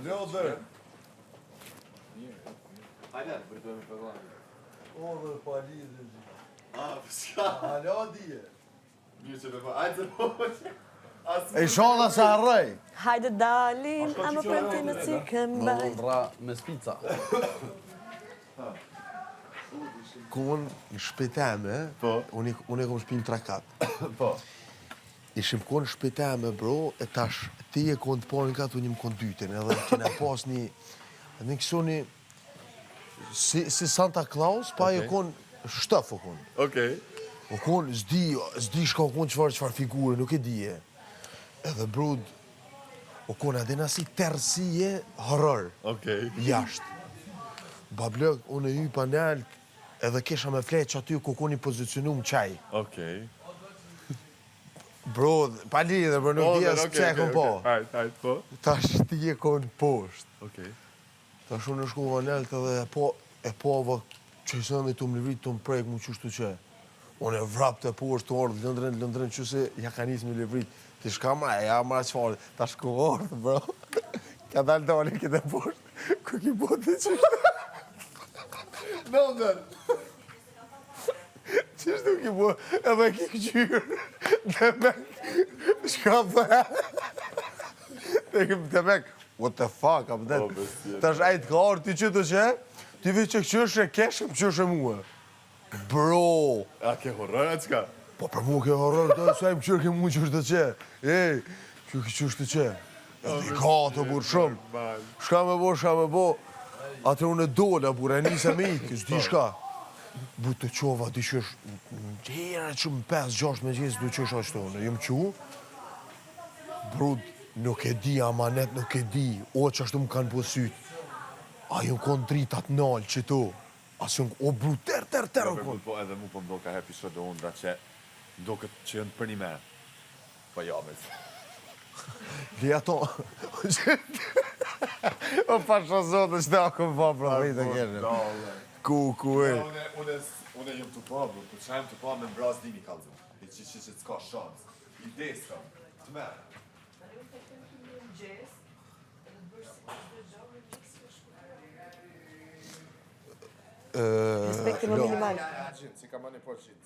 Lodër. Hajde, vërtojmë për vajnë. O, dhe pa lidhë. Ska. Alo, dije. Mirë që me pa, hajde të poqë. E shola se harrej. Hajde dalim, a më premti në cikën baj. Ra me spica. Kun në shpeteme, unë e kom shpim 3 kat. Po. Ishim kon në shpeteme, bro, e tash ti e kon të porin kat, unë im kon dytin, edhe kena pas një kësoni si Santa Claus, pa e kon shtëf o kon. Okej. O kon, zdi shka o kon qëfar figure, nuk e dije. Edhe bro, o kon adena si tërësie horror. Okej. Jashtë. Bablëk, unë e hy panel, edhe kesha me fletë që aty ku koni pozicionu më qaj. Okej. Bro, pa lidhe, bro, nuk dhja së që e kon po. Hajde, po. Tash ti e kon poshtë. Okej. Tash unë shku vanelt edhe e po avë që i sënë dhe të më livrit të më prejkë mu qështu që. Unë e vrap të poshtë të ordë, lëndren që se ja ka njësë me livrit. Ti shka ma e ja ma që farë. Tash ku ordë, bro. Ka dalë dali këtë e poshtë. Ku ki bote që Lodër. Qështë nuk i bo, edhe ki këqyrë, dhe mek, shka dhe, dhe mek, what the fuck, am det, tash ajtë ka orë ti qëtë që, ti vi që këqyrë keshëm qëshë mua. Bro! A ke horror, a qka? Po për mu ke horror, do e sajmë qërë ke mu qështë të që, që qështë të që, edhe ka të burë shumë, shka me bo, atër unë e dola, burë, e njëse me ikë, s'di shka. Bu të qova, di qësh, herë që më 5-6 me gjithë, du qësh ashtu, në jëmë qu, brud, nuk e di, amanet nuk e di, o që ashtu më kanë pësyt, a ju konë dritat nalë që tu, asë ju, o brud, ter, o konë. Po edhe mu po më do ka hepi sot dhe undra që do këtë që jënë për një me. Po jamit. Li ato, o pasha zotë që da këmë pa pra vitë e kërë. Ku e. Unë jëmë të pa, bro, po që jëmë të pa me mbraz dimi kalëzëm. E që s'ka shansë. Ide s'ka. Të merë. Respekti më minimal. Si ka ma një po qitë.